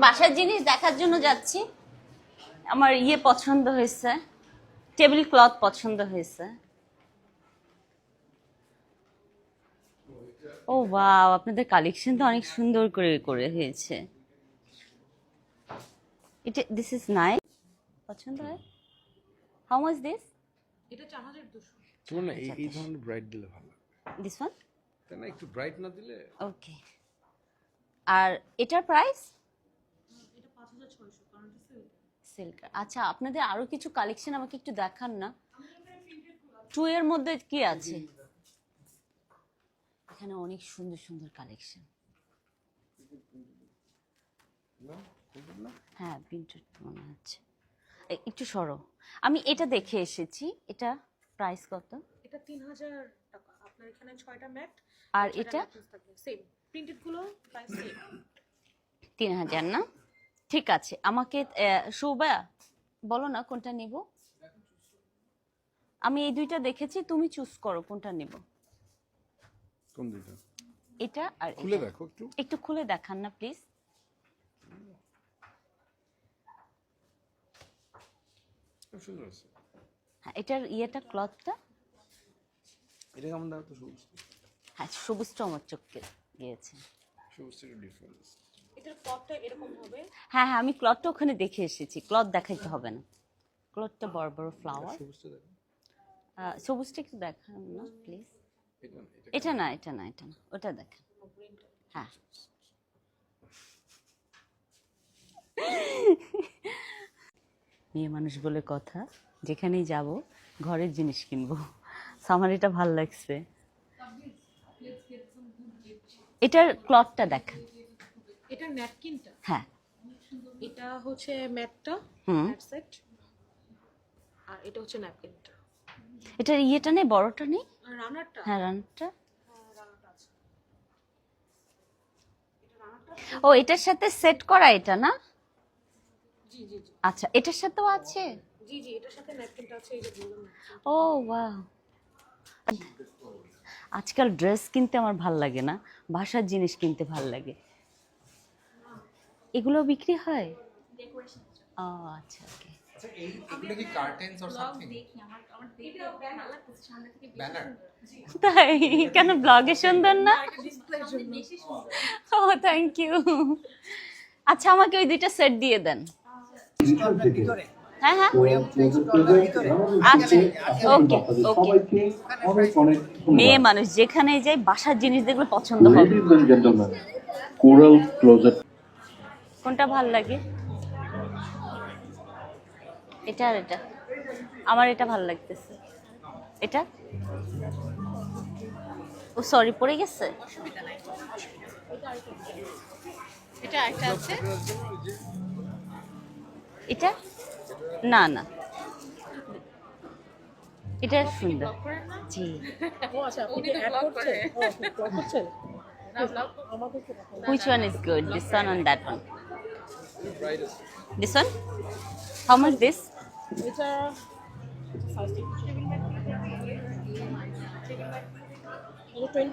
বাসার জিনিস দেখার জন্য যাচ্ছি। আমার ইয়ে পছন্দ হয়েছে, টেবিল ক্লথ পছন্দ হয়েছে। ও ওয়াও, আপনাদের কালেকশন তো অনেক সুন্দর করে হয়েছে। এটা দিস ইজ নাইস, পছন্দ হয়। How much this? এটা 4200। তোমার না এই ধরনের ব্রাইট দিলে ভালো লাগে। This one? তাই না, একটু ব্রাইট না দিলে। ওকে। আর এটার প্রাইস? এটা 5600, কারণ এটা সিল্ক। সিল্ক। আচ্ছা, আপনাদের আরো কিছু কালেকশন আমাকে একটু দেখান না। 2 এর মধ্যে কি আছে? এখানে অনেক সুন্দর সুন্দর কালেকশন। হ্যাঁ, প্রিন্টেড মনে হচ্ছে। একটু সরো, আমি এটা দেখে এসেছি। এটা প্রাইস কত? এটা 3000 টাকা। আপনার এখানে 6টা ম্যাট আর এটা সেম প্রিন্টেড গুলো প্রাইস সেম 3000 না? ঠিক আছে, আমাকে শোভা বলো না কোনটা নিব। আমি এই দুইটা দেখেছি, তুমি চুজ করো কোনটা নিব। কোন দুইটা? এটা আর খুলে দেখো একটু। একটু খুলে দেখান না প্লিজ। সুন্দর আছে। হ্যাঁ, এটার ইয়েটা ক্লথটা। এটা কেমন দাও তো? সবুজ। হ্যাঁ, সবুজটা আমার চোখে গিয়েছে। সবুজটা একটু ডিফারেন্স। এটার ক্লথটা এরকম হবে। হ্যাঁ হ্যাঁ, আমি ক্লথটা ওখানে দেখে এসেছি। ক্লথ দেখাইতে হবে না, ক্লথটা বড় বড় ফ্লাওয়ার। সবুজটা দেখো। সবুজটা একটু দেখান না প্লিজ। এটা এটা না, এটা না, এটা না, ওটা দেখেন। হ্যাঁ, মেয়ে মানুষ বলে কথা, যেখানেই যাব ঘরের জিনিস কিনবো। আমার এটা ভাল লাগছে। এটার ক্লথটা দেখেন। এটার ন্যাপকিনটা, হ্যাঁ, এটা হচ্ছে ম্যাটটা, হুম। Mat set. আর এটা হচ্ছে ন্যাপকিনটা। এটার ইয়েটা নেই, বড়টা নেই? আর রানারটা, হ্যাঁ, রানটা। রানারটা আছে। এটা রানারটা। ও, এটার সাথে সেট করা এটা না? জি জি জি আচ্ছা, এটার সাথেও আছে? জি জি এটার সাথে ন্যাপকিনটা আছে, এই যে বললাম। ও ওয়াও। আজকাল ড্রেস কিনতে আমার ভাল লাগে না, বাসার জিনিস কিনতে ভাল লাগে। এগুলো বিক্রি হয়? ও আচ্ছা, ওকে। আচ্ছা, এগুলো কি কার্টেন্স অর সামথিং? ব্যানার? তাই? কেন ব্লগে সুন্দর না? ও থ্যাংক ইউ। আচ্ছা, আমাকে ওই দুইটা সেট দিয়ে দেন। হ্যাঁ হ্যাঁ, আচ্ছা, ওকে ওকে। মেয়ে মানুষ যেখানে যাই বাসার জিনিস দেখলে পছন্দ হবে। কোরাল ক্লোজেট কোনটা ভাল লাগে? এটা আর এটা? আমার এটা ভাল লাগতেছে। এটা? ও সরি, পড়ে গেছে। এটা একটা আছে। এটা না না, এটা সুন্দর। জি। ও আচ্ছা, আপনি অ্যাড করছেন? ও করছেন। Which one is good? This one and that one? This one? How much this? এটা এটা 20